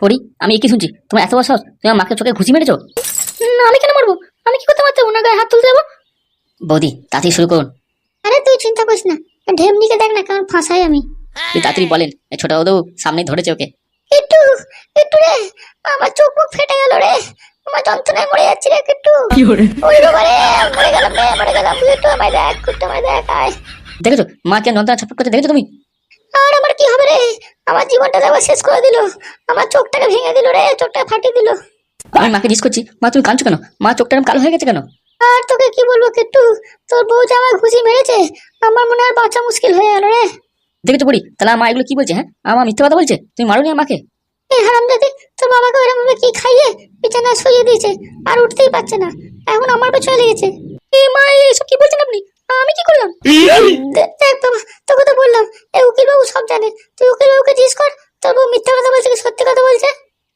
পড়ি, আমি কি শুনছি? তোমার এত বড় সাহস, তুমি আমার মাকে চোখে ঘুষি মেরেছো? না, আমি কেন মারবো? আমি কি করতে পারছি? ওনার গায়ে হাত তুলতে যাবো? বৌদি, তাড়াতাড়ি শুরু করুন। আরে তুই চিন্তা করিস না, ঢেমনিকে দেখ না কেমন ফাঁসাই আমি। তুই তাড়াতাড়ি বলেন, এই ছোট বউ সামনে ধরেছে ওকে। একটু একটু রে, আমার চোখ মুখ ফেটে গেল রে, আমার যন্ত্রণায় মরে যাচ্ছি রে একটু। ওই বাবা রে, মরে গেলাম রে, মরে গেলাম। তুই একটু আমায় দেখ, একটু আমায় দেখ, আয়। দেখেছো মা কেন যন্ত্রণা ছটফট করছে, দেখেছো তুমি? আর আমার কি হবে রে? আমার জীবনটা একবার শেষ করে দিল, আমার চোখটাকে ভেঙে দিল রে, চোখটাকে ফাটিয়ে দিল। আমি মাকে জিজ্ঞেস করছি, মা তুমি কাঁদছো কেন? মা চোখটা এরকম কালো হয়ে গেছে কেন? আর তোকে কি বলবো কিট্টু, তোর বউ যে আমায় ঘুষি মেরেছে, আমার মনে আর বাঁচা মুশকিল হয়ে গেল রে। দেখেছো পড়ি, তাহলে মা এগুলো কি বলছে? হ্যাঁ, আমার মিথ্যা কথা বলছে? তুমি মারোনি আমাকে? এই হারামজাদি তোর বাবাকে ওরকম ভাবে কি খাইয়ে বিছানায় শুইয়ে দিয়েছে, আর উঠতেই পারছে না, এখন আমার পেছনে লেগেছে। এ মা, এসব কি বলছেন আপনি? আমি কি করলাম? দেখ বাবা, তোকে তো বললাম, এই উকিল বাবু সব জানে। তুই উকিল বাবুকে জিজ্ঞেস কর, তোর বউ মিথ্যা কথা বলছে কি সত্যি কথা বলছে।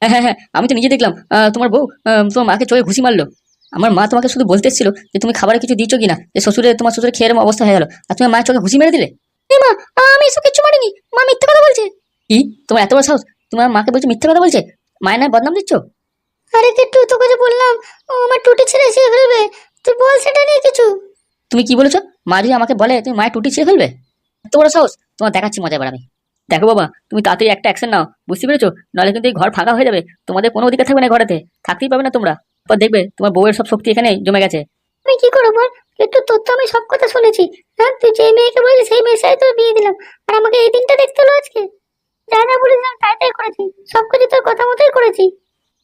হ্যাঁ হ্যাঁ হ্যাঁ, আমি তো নিজে দেখলাম তোমার বউ তোমার মাকে চোখে ঘুষি মারলো। আমার মা তোমাকে শুধু বলতে এসেছিল যে তুমি খাবারে কিছু দিচ্ছ কিনা, যে তোমার শ্বশুরের খেয়ে এরকম অবস্থা হয়ে গেল, আর তুমি মায়ের চোখে ঘুষি মেরে দিলে। এ মা, আমি এসব কিচ্ছু মারিনি, মা মিথ্যা কথা বলছে। কি, তোমার এত বড় সাহস, তোমার মাকে বলছো মিথ্যা কথা বলছে? মায়ের নামে বদনাম দিচ্ছ? আরে কিট্টু, তোকে যে বললাম ও আমার টুটি ছেড়ে এসে ফেলবে, তুই বল সেটা নিয়ে কিছু। তুমি কি বলেছো? মা যদি আমাকে বলে তুমি মায়ের টুটি ছিঁড়ে ফেলবে? এত বড় সাহস! তোমার দেখাচ্ছি মজা এবার আমি। দেখো বাবা, তুমি তাড়াতাড়ি একটা অ্যাকশন নাও, বুঝতে পেরেছো? নাহলে কিন্তু এই ঘর ফাঁকা হয়ে যাবে, তোমাদের কোনো অধিকার থাকবে না ঘরেতে, থাকতেই পাবে না তোমরা। পর দেখবে তোমার বউয়ের সব শক্তি এখানে জমে গেছে। আমি কি করবো বল? একটু তোর তো আমি সব কথা শুনেছি। হ্যাঁ, তুই যে মেয়েকে বললি সেই মেয়ের সাথে তোর বিয়ে দিলাম, আর আমাকে এই দিনটা দেখতে হলো আজকে। যা যা বলেছিলাম তাই তাই করেছি, সবকিছু তোর কথা মতোই করেছি।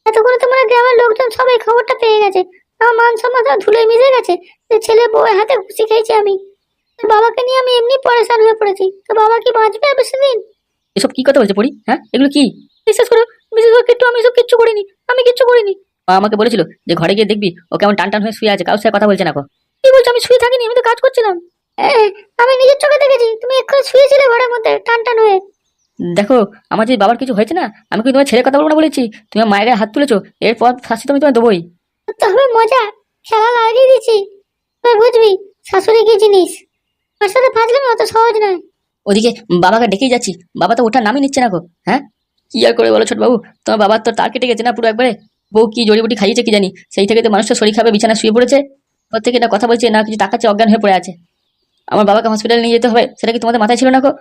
এতক্ষণে তোমার গ্রামের লোকজন সবাই খবরটা পেয়ে গেছে, আমার মান সম্মান সব ধুলোয় মিশে গেছে, যে ছেলে বউয়ের হাতে ঘুষি খেয়েছি আমি। তোর বাবাকে নিয়ে আমি এমনি পরেশান হয়ে পড়েছি, তো বাবা কি বাঁচবে আর বেশি দিন? এসব কি কথা বলছে পড়ি? হ্যাঁ, এগুলো কি? বিশ্বাস করো, বিশ্বাস করো কিট্টু, আমি এসব কিচ্ছু করিনি, আমি কিচ্ছু করিনি। মা আমাকে বলেছিল যে ঘরে গিয়ে দেখবি ও কেমন টান টান হয়ে শুয়ে আছে, কারোর সাথে কথা বলছে না গো। কি বলছো? আমি শুয়ে থাকিনি, আমি তো কাজ করছিলাম। আমি নিজের চোখে দেখেছি, তুমি এক্ষুনি শুয়েছিলে ঘরের মধ্যে টান টান হয়ে। দেখো, আমার যদি বাবার কিছু হয়েছে না, আমি কি তোমার ছেড়ে কথা বলবো না বলেছি? তুমি আমার মায়ের গায়ে হাত তুলেছো, এরপর শাস্তি তো আমি তোমায় দেবোই। তবে মজা খেলা লাগিয়ে দিচ্ছি, এবার বুঝবি শাশুড়ি কি জিনিস। আমার সাথে ফাজলামি অত সহজ নয়। ওদিকে বাবাকে ডেকেই যাচ্ছি, বাবা তো ওঠার নামই নিচ্ছে না গো। হ্যাঁ, কি আর করে বলো ছোট বাবু, তোমার বাবার তো তার কেটে গেছে না পুরো একবারে। বউ কি জড়িবুটি খাইয়েছে কি জানি, সেই থেকে তো মানুষটা শরীর খাবে বিছানা শুয়ে পড়েছে। ওর থেকে না কথা বলছে না কিছু, তাকাচ্ছে, অজ্ঞান হয়ে পড়ে আছে। আমার বাবাকে হসপিটালে নিয়ে যেতে হবে, সেটা কি তোমাদের মাথায় ছিল না গো?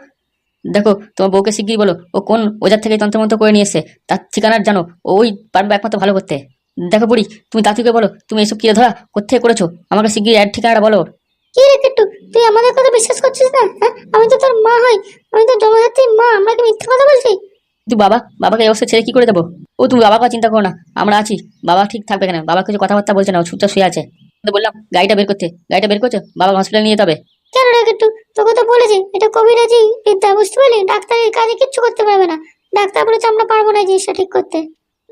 দেখো, তোমার বউকে শিগগিরই বলো ও কোন ওজার থেকে তন্ত্রমন্ত্র করে নিয়ে এসছে, তার ঠিকানার জানো, ওই পারবে একমাত্র ভালো করতে। দেখো বুড়ি, তুমি তাঁতিকে বলো তুমি এসব কি ধরা কোথেকে করেছো, আমাকে শিগগিরই এর ঠিকানাটা বলো। কি রে কিট্টু, তুই আমাদের কথা বিশ্বাস করছিস না? হ্যাঁ, আমি তো তোর মা হই, আমি তো জমাধাত্রী মা, আমরা কি মিথ্যা কথা বলছি? কিন্তু বাবাকে এই অবস্থা ছেড়ে কি করে দেবো? ও তুমি বাবার কথা চিন্তা করো না, আমরা আছি। বাবা ঠিক থাকবে কেন? বাবা কিছু কথাবার্তা বলছে না, ও চুপচাপ শুয়ে আছে। তো বললাম গাড়িটা বের করতে, গাড়িটা বের করছো, বাবা হসপিটালে নিয়ে যেতে হবে। কেন রে কিট্টু, তোকে তো বলেছি এটা কবিরাজি বিদ্যা, বুঝতে পারলি? ডাক্তারের কাজে কিচ্ছু করতে পারবে না, ডাক্তার বলেছে আমরা পারবো না জিনিসটা ঠিক করতে।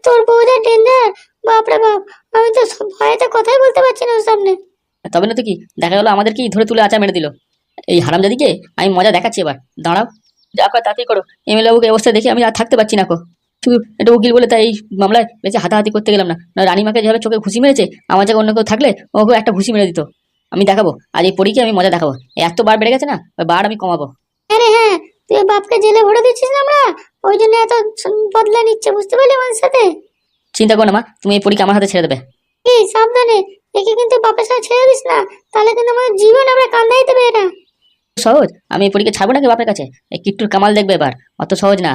তোর বউ যা ডেঞ্জার, বাপরে বাপ, আমি তো ভয়েতে কথাই বলতে পারছি না ওর সামনে। তবে না তো কি, দেখা গেলো আমাদেরকেই ধরে তুলে আচা মেরে দিল। এই হারামজাদিকে আমি মজা দেখাচ্ছি এবার, দাঁড়াও। যা করে তাতেই করো, এমএলএ বাবুকে অবস্থা দেখে আমি আর থাকতে পারছি না কো। শুধু এটা উকিল বলে তাই এই মামলায় বেঁচে হাতাহাতি করতে গেলাম না, না রানীমাকে যেভাবে চোখে ঘুষি মেরেছে, আমার জায়গায় অন্য কেউ থাকলে ওকে একটা ঘুষি মেরে দিত। আমি দেখাবো আজ এই পরীকে, আমি মজা দেখাবো। এত বার বেড়ে গেছে না, ওই বার আমি কমাবো। আরে হ্যাঁ, তুই ওর বাপকে জেলে ভরে দিচ্ছিস না আমরা, ওই জন্য এত বদলা নিচ্ছে, বুঝতে পারলি আমাদের সাথে। চিন্তা করো না মা, তুমি এই পরীকে আমার হাতে ছেড়ে দেবে। এই সাবধানে, একে কিন্তু বাপের সাথে ছেড়ে দিস না, তাহলে কিন্তু আমাদের জীবন আমরা কান্দাই দেবে এটা। সহজ, আমি এই পরীকে ছাড়বো নাকি বাপের কাছে? এই কিট্টুর কামাল দেখবে এবার, অত সহজ না।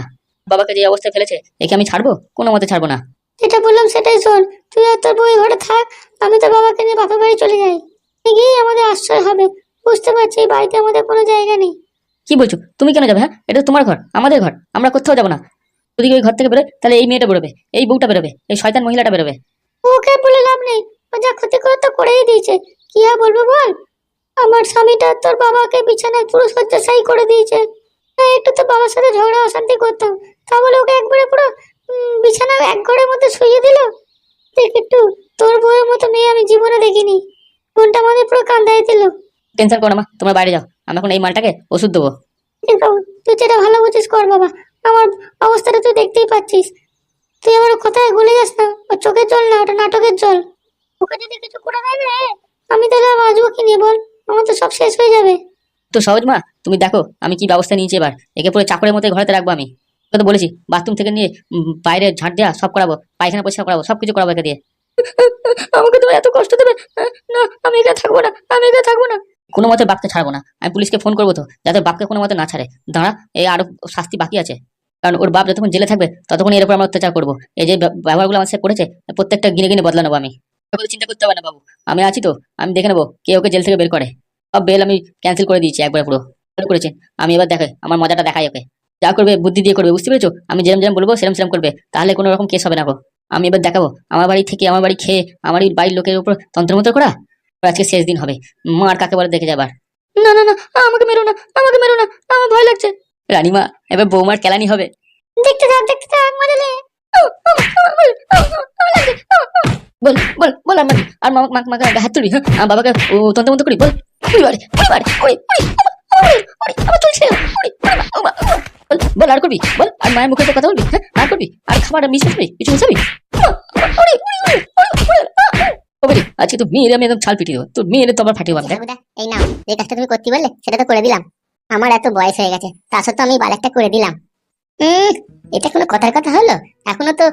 বাবাকে যে অবস্থায় ফেলেছে, একে আমি ছাড়বো? কোনো মতে ছাড়বো না। যেটা বললাম সেটাই শোন, তুই আর তোর বই ঘরে থাক, আমি তোর বাবাকে নিয়ে বাপের বাড়ি চলে যাই। গিয়ে আমাদের আশ্রয় হবে, বুঝতে পারছি এই বাড়িতে আমাদের কোনো জায়গা নেই। কি বলছো? তুমি কেন যাবে? হ্যাঁ, এটা তো তোমার ঘর, আমাদের ঘর, আমরা কোথাও যাবো না। যদি ওই ঘর থেকে বেরোয় তাহলে এই মেয়েটা বেরোবে, এই বউটা বেরোবে, এই শয়তান মহিলাটা বেরোবে। ওকে বলে লাভ নেই, ও যা ক্ষতি করে তো করেই দিয়েছে, কি আর বলবো বল। আমার স্বামীটা তোর বাবাকে বিছানায় পুরো শয্যাশায়ী করে দিয়েছে। হ্যাঁ, একটু তো বাবার সাথে ঝগড়া অশান্তি করতাম, তা বলে ওকে একবারে পুরো বিছানায় এক ঘরের মধ্যে শুইয়ে দিল। দেখ একটু, তোর বউয়ের মতো মেয়ে আমি জীবনে দেখিনি, মনটা আমাদের পুরো কান্দাই দিল। টেনশন করো না মা, তোমরা বাইরে যাও, আমি এখন এই মালটাকে ওষুধ দেবো। ঠিক বাবু, তুই যেটা ভালো বুঝিস কর বাবা, আমার অবস্থাটা তুই দেখতেই পাচ্ছিস। তুই আমার কথায় ভুলে যাস না, ও চোখের জল না, ওটা নাটকের জল। ওকে যদি কিছু করে দেয় না, আমি তাহলে আর বাঁচবো কি নিয়ে বল, আমার তো সব শেষ হয়ে যাবে। তো সহজ মা, তুমি দেখো আমি কি ব্যবস্থা নিয়েছি এবার, একে পুরো চাকরের মতো ঘরেতে রাখবো আমি। তোকে তো বলেছি বাথরুম থেকে নিয়ে বাইরে ঝাঁট দেওয়া সব করাবো, পায়খানা পরিষ্কার করাবো, সবকিছু করাবো একে দিয়ে। আমাকে তুমি এত কষ্ট দেবে? না, আমি এখানে থাকবো না, আমি এখানে থাকবো না। কোনো মতে বাপকে ছাড়বো না, আমি পুলিশকে ফোন করবো তো, যাতে বাপকে কোনো মতে না ছাড়ে। দাঁড়া, এই আরো শাস্তি বাকি আছে। কারণ ওর বাপ যতক্ষণ জেলে থাকবে ততক্ষণ এর উপর আমরা অত্যাচার করবো। এই যে ব্যবহারগুলো আমার সাথে করেছে, প্রত্যেকটা গিনে গিনে বদলা নেবো আমি। চিন্তা করতে হবে না বাবু, আমি আছি তো, আমি দেখে নেবো কে ওকে জেল থেকে বের করে। সব বেল আমি ক্যান্সেল করে দিয়েছি একবার পুরো করেছি। আমি এবার দেখে আমার মজাটা দেখাই ওকে। যা করবে বুদ্ধি দিয়ে করবে, বুঝতে পেরেছো? আমি যেরম যেরম বলবো সেরম সেরম করবে, তাহলে কোনো রকম কেস হবে না গো। আমি এবার দেখাবো আমার বাড়ি থেকে, আমার বাড়ি খেয়ে, আমার এই বাড়ির লোকের উপর তন্ত্রমন্ত্র করা। আজকে শেষ দিন হবে, মার কাকে বলে দেখে যাবার। না না না, আমাকে মেরো না, আমাকে মেরো না, আমার ভয় লাগছে। রানীমা, এবার বৌমার কেলানি হবে। দেখতে থাক মজা লে। বল বল বল, আমার আর মাকে হাত তুলবি? হ্যাঁ, আর বাবাকে তন্ত্রমন্ত্র করি, বল। ওই বাড়ি, ওই বাড়ি, ওই ওই আমার চলছে। বল বল, আর করবি বল, আর মায়ের মুখে তো কথা বলবি? হ্যাঁ, আর করবি? আর খাবার মিশাবি, কিছু মিশাবি? আজকে তো মেয়ের আমি একদম ছাল পিটিয়ে দেবো, তোর মেয়ের তো আবার ফাটিয়ে পাবে। এই নাও, যে কাজটা তুমি করতে বললে সেটা তো করে দিলাম। আমার এত বয়স হয়ে গেছে, তা সত্ত্বেও আমি বালাকটা করে দিলাম। এটা কোনো কথার কথা হলো? এখনো তো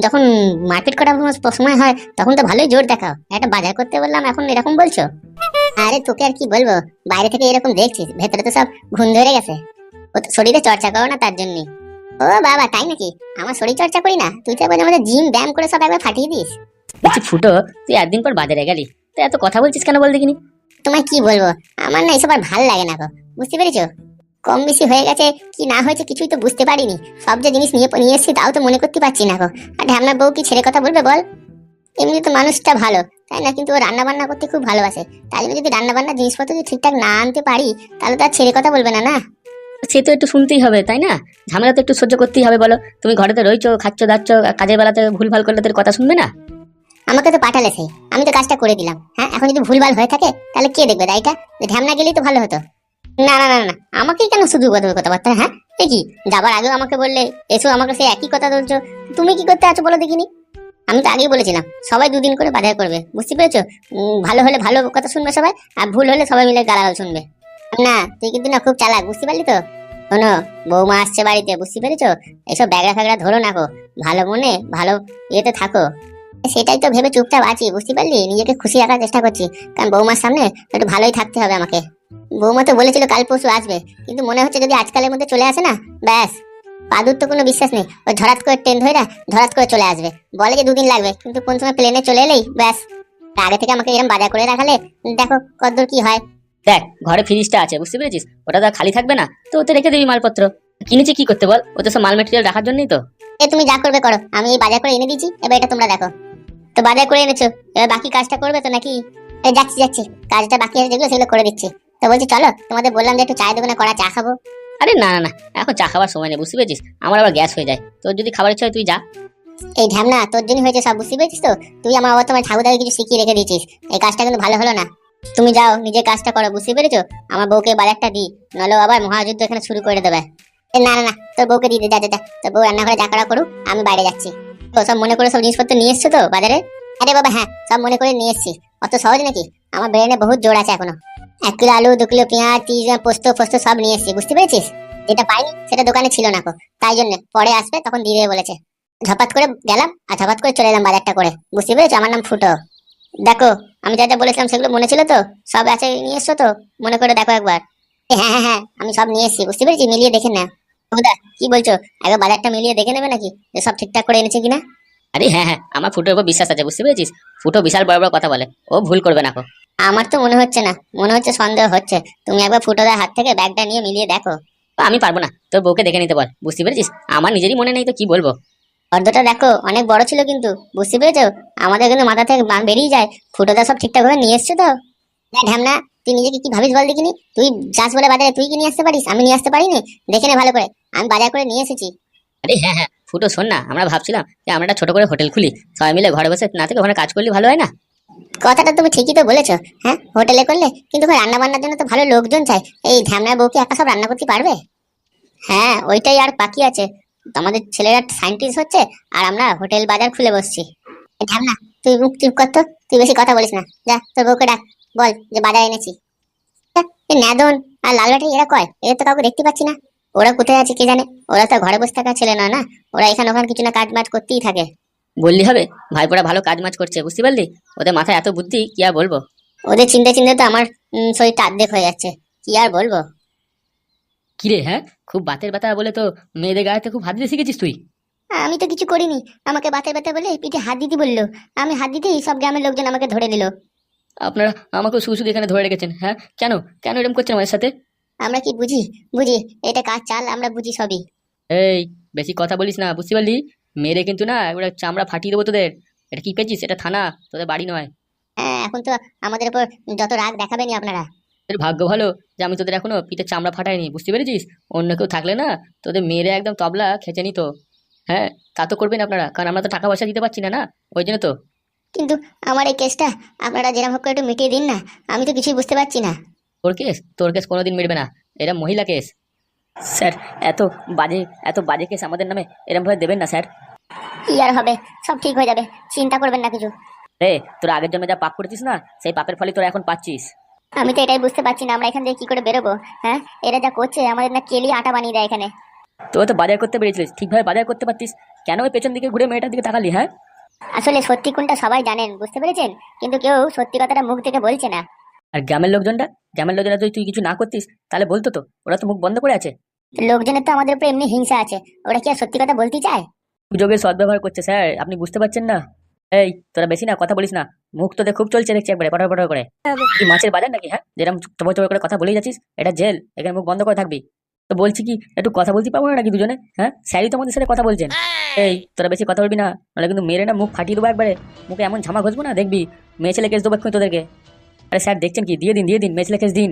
যখন মারপিট করার সময় হয় তখন তো ভালোই জোর দেখাও, একটা বাজার করতে বললাম এখন এরকম বলছো। আরে তোকে আর কি বলবো, বাইরে থেকে এরকম দেখছিস, ভেতরে তো সব ঘুম ধরে গেছে। ও তো শরীরে চর্চা করো না তার জন্য। ও বাবা, তাই নাকি? আমার শরীর চর্চা করি না? তুই তো আমাদের জিম ব্যায়াম করে সব একবার ফাটিয়ে দিস। বলছি ফুটো, তুই একদিন পর বাজারে গেলি, তুই এত কথা বলছিস কেন বল দেখিনি? তোমায় কি বলবো, আমার না এসব আর ভাল লাগে না গো, বুঝতে পেরেছো? কম বেশি হয়ে গেছে কি না হয়েছে কিছুই তো বুঝতে পারিনি, সব যে জিনিস নিয়ে এসেছি তাও তো মনে করতে পারছি না গো। আর ঢ্যামনার বউ কি ছেড়ে কথা বলবে বল? এমনি তো মানুষটা ভালো, তাই না? কিন্তু ও রান্না বান্না করতে খুব ভালোবাসে, তাই জন্য যদি রান্না বান্না জিনিসপত্র যদি ঠিকঠাক না আনতে পারি তাহলে তো আর ছেড়ে কথা বলবে না। না, সে তো একটু শুনতেই হবে, তাই না? ঝামেলা তো একটু সহ্য করতেই হবে, বলো। তুমি ঘরেতে রইছো, খাচ্ছ দাচ্ছ, কাজের বেলাতে ভুলভাল করলে তোর কথা শুনবে না? আমাকে তো পাঠালে সেই, আমি তো কাজটা করে দিলাম। হ্যাঁ, এখন যদি ভুলভাল হয়ে থাকে তাহলে কে দেখবে দায়টা? ঢ্যামনা গেলেই তো ভালো হতো। না না না না, আমাকেই কেন শুধু কথাবার্তা? হ্যাঁ, এ কি যাবার আগেও আমাকে বললে এসো, আমাকে সে একই কথা বলছো। তুমি কি করতে আছো বলো দেখিনি? আমি তো আগেই বলেছিলাম সবাই দুদিন করে বাজার করবে, বুঝতে পেরেছো? ভালো হলে ভালো কথা শুনবে সবাই, আর ভুল হলে সবাই মিলে গালাগাল শুনবে। না, তুই কিন্তু না খুব চালাক, বুঝতে পারলি তো? শোনো, বৌমা আসছে বাড়িতে, বুঝতে পেরেছো? এসব ব্যাগড়া ফ্যাগড়া ধরো না গো, ভালো মনে ভালো ইয়েতে থাকো। সেটাই তো ভেবে চুপচাপ আছি, বুঝতে পারলি? নিজেকে খুশি রাখার চেষ্টা করছি, কারণ বৌমার সামনে একটু ভালোই থাকতে হবে আমাকে। বৌমা তো বলেছিল কাল পরশু আসবে, কিন্তু মনে হচ্ছে যদি আজকালের মধ্যে চলে আসে না, ব্যাস, পাদুর তো কোনো বিশ্বাস নেই, ওই ধরাত করে ট্রেন ধরে ধরাত করে চলে আসবে। বলে যে দুদিন লাগবে, কিন্তু কোন সময় প্লেনে চলে এলেই ব্যাস। আগে থেকে আমাকে এরকম বাজার করে রাখালে দেখো কতদূর কি হয়। দেখ, ঘরে ফ্রিজটা আছে, বুঝতে পেরেছিস? ওটা তো আর খালি থাকবে না, তো ওতে রেখে দিবি মালপত্র। কিনেছি কি করতে বল, ওতে সব মাল মেটেরিয়াল রাখার জন্যই তো। তুমি যা করবে করো, আমি এই বাজার করে এনে দিচ্ছি, এবার এটা তোমরা দেখো। তো বাজার করে এনেছো, এবার বাকি কাজটা করবে তো নাকি? যাচ্ছি, কাজটা বাকি আছে যেগুলো সেগুলো করে দিচ্ছি। তো বলছি চলো, তোমাদের বললাম যে একটু চায়ের দোকানে করা চা খাবো। আরে না না না, এখন চা খাবার সময় নেই, বুঝতে পেরেছিস? আমার আবার গ্যাস হয়ে যায়, তোর যদি খাবার ইচ্ছা হয় তুই যা। এই ঢ্যামনা, তোর জন্য হয়েছে সব, বুঝতে পেরেছিস তো? তুই আমার আবার তোমার ঠাকুরদাকে কিছু শিখিয়ে রেখে দিয়েছিস, এই কাজটা কিন্তু ভালো হলো না। তুমি যাও নিজের কাজটা করো, বুঝতে পেরেছো? আমার বউকে বাজারটা দি, নাহলে আবার মহাযুদ্ধ এখানে শুরু করে দেবে। না না না, তোর বউকে দিয়ে দে, যা, তোর বউ রান্না করে যা করা করুক, আমি বাইরে যাচ্ছি। তো সব মনে করে সব জিনিসপত্র নিয়ে এসছো তো বাজারে? আরে বাবা হ্যাঁ, সব মনে করে নিয়ে এসছি। অত সহজ নাকি? আমার ব্রেনে বহুত জোর আছে এখনো। 1 কিলো আলু, 2 কিলো পেঁয়াজ, 30 পোস্ত সব নিয়ে এসছি, বুঝতে পেরেছিস? যেটা পাইনি সেটা দোকানে ছিল না, তাই জন্য পরে আসবে তখন দিয়ে দেবে বলেছে। ঝপাত করে গেলাম আর ঝপাত করে চলে এলাম বাজারটা করে, বুঝতে পেরেছো? আমার নাম ফুটো। দেখো, আমি যা যা বলেছিলাম সেগুলো মনে ছিল তো? সব আছে নিয়ে এসছো তো? মনে করে দেখো একবার। হ্যাঁ, আমি সব নিয়ে এসেছি, বুঝতে পেরেছি, মিলিয়ে দেখে না। বুদা কি বলছো, একবার বাজারটা মিলিয়ে দেখে নেবে নাকি যে সব ঠিকঠাক করে এনেছে কিনা? আরে হ্যাঁ হ্যাঁ, আমার ফুটোর উপর বিশ্বাস আছে, বুঝতে পেরেছিস? ফুটো বিশাল বড় বড় কথা বলে, ও ভুল করবে না। আমার তো মনে হচ্ছে না, মনে হচ্ছে সন্দেহ হচ্ছে। তুমি একবার ফুটোদার হাত থেকে ব্যাগটা নিয়ে মিলিয়ে দেখো। আমি পারবো না, তোর বউকে দেখে নিতে বল, বুঝতে পেরেছিস? আমার নিজেরই মনে নেই তো কি বলবো। ফর্দটা দেখো অনেক বড় ছিল কিন্তু, বুঝতে পেরেছো? আমাদের কিন্তু মাথা থেকে বেরিয়ে যায়। ফুটোদা সব ঠিকঠাক ভাবে নিয়ে এসছো তো? ঢ্যামনা, তুই নিজেকে কি ভাবিস বল দেখিনি? তুই যাস বলে বাজারে, তুই কি নিয়ে আসতে পারিস? আমি নিয়ে আসতে পারিনি? দেখে নে ভালো করে, আমি বাজার করে নিয়ে এসেছি। আরে হ্যাঁ হ্যাঁ ফুটো, শোন না, আমরা ভাবছিলাম যে আমরা একটা ছোট করে হোটেল খুলি, সবাই মিলে ঘরে বসে না থেকে ওখানে কাজ করলে ভালো হয় না? কথাটা তুমি ঠিকই তো বলেছো। হ্যাঁ, হোটেলে করলে কিন্তু রান্না বান্নার জন্য তো ভালো লোকজন চাই। এই ঢ্যামনার বউ কি একা সব রান্না করতে পারবে? হ্যাঁ, ওইটাই আর বাকি আছে। আমাদের ছেলেরা সায়েন্টিস্ট হচ্ছে আর আমরা হোটেল বাজার খুলে বসছি। ঢ্যামনা, তুই মুখ চুপ কর তো, তুই বেশি কথা বলিস না। যা তোর বউকে ডাক, বল যে বাজার এনেছি। ন্যাদন আর লাল ব্যাটারি এরা কয়, এদের তো কাউকে দেখতে পাচ্ছি না। ওরা কোথায় আছে কে জানে, ওরা তো ঘরে বসে থাকা ছেলে না না, ওরা এখানে ওখানে কিছু না কাজ মাজ করতেই থাকে। বললি হবে, ভাইপোরা ভালো কাজ মাজ করছে, বুঝতে পারলি? ওদের মাথায় এত বুদ্ধি কি আর বলবো। ওদের চিন্তা চিন্তা তো আমার শরীরটা অর্ধেক হয়ে যাচ্ছে, কি আর বলবো। কিরে হ্যাঁ, খুব বাতের ব্যথা বলে তো মেয়েদের গায়েতে খুব হাত দিতে শিখেছিস তুই? আমি তো কিছু করিনি, আমাকে বাতের ব্যথা বলে পিঠে হাত দিতে বললো, আমি হাত দিতেই সব গ্রামের লোকজন আমাকে ধরে নিল। আপনারা আমাকেও শুধু শুধু এখানে ধরে রেখেছেন, হ্যাঁ কেন কেন এরকম করছেন আমাদের সাথে? আমরা কি বুঝি? বুঝি এটা কাজ চাল, আমরা বুঝি সবই। এই, বেশি কথা বলিস না, বুঝতে পারলি? মেরে কিন্তু না এবার চামড়া ফাটিয়ে দেবো তোদের। এটা কি পেয়েছিস? এটা থানা, তোদের বাড়ি নয়। হ্যাঁ, এখন তো আমাদের উপর যত রাগ দেখাবেনি আপনারা। তোদের ভাগ্য ভালো যে আমি তোদের এখনো পিঠে চামড়া ফাটাইনি, বুঝতে পেরেছিস? অন্য কেউ থাকলে না তোদের মেরে একদম তবলা খেচে নিত। হ্যাঁ, তা তো করবেন আপনারা, কারণ আমরা তো টাকা পয়সা দিতে পারছি না, না ওই জন্য তো। কিন্তু আমার এই কেসটা আপনারা যেরকম হোক করে একটু মিটিয়ে দিন না, আমি তো কিছুই বুঝতে পারছি না। তোর কেস কোনোদিন মিটবে না, এটা মহিলা কেস। স্যার, এত বাজে এত বাজে কেস আমাদের নামে এরম ভাবে দেবেন না স্যার। কি আর হবে, সব ঠিক হয়ে যাবে, চিন্তা করবেন না কিছু। রে, তোরা আগের জন্মে যা পাপ করেছিস না, সেই পাপের ফলে তোরা এখন পাচ্ছিস। আমি তো এটাই বুঝতে পারছি না, আমরা এখান থেকে কি করে বেরোবো? হ্যাঁ, এরা যা করছে আমাদের না কেলি আটা বানিয়ে দেয় এখানে। তোরা তো বাজার করতে পেরেছিলিস, ঠিকভাবে বাজার করতে পারতিস, কেন ওই পেছন দিকে ঘুরে মেয়েটার দিকে তাকালি? হ্যাঁ, আসলে সত্যি কোনটা সবাই জানেন, বুঝতে পেরেছেন, কিন্তু কেউ সত্যি কথাটা মুখ থেকে বলছে না। আর গ্রামের লোকজনটা যদি তুই কিছু না করতিস তাহলে বলতো তো, ওরা তো মুখ বন্ধ করে আছে। লোকজনের তো আমাদের উপরে এমনি হিংসা আছে, ওরা কি আর সত্যি কথা বলতে চায়? সুযোগের সদ্ব্যবহার করছে স্যার, আপনি বুঝতে পারছেন না? এই, তোরা বেশি না কথা বলিস না, মুখ তোদের খুব চলছে দেখছি একবারে পটর পটর করে। কি মাছের বাজার নাকি? হ্যাঁ, যেরকম চবর চবর করে কথা বলেই যাচ্ছিস, এটা জেল, এখানে মুখ বন্ধ করে থাকবি। তো বলছি কি, একটু কথা বলতে পারবো না নাকি দুজনে? হ্যাঁ, স্যারই তো আমাদের সাথে কথা বলছেন। এই, তোরা বেশি কথা বলবি না, নাহলে কিন্তু মেরে না মুখ ফাটিয়ে দেবো একবারে। মুখে এমন ঝামা ঘষবো না, দেখবি মেয়ে ছেলে কেস দেবো এক্ষুনি তোদেরকে। আরে স্যার দেখছেন কি, দিয়ে দিন মেয়ে ছেলে কেস দিন।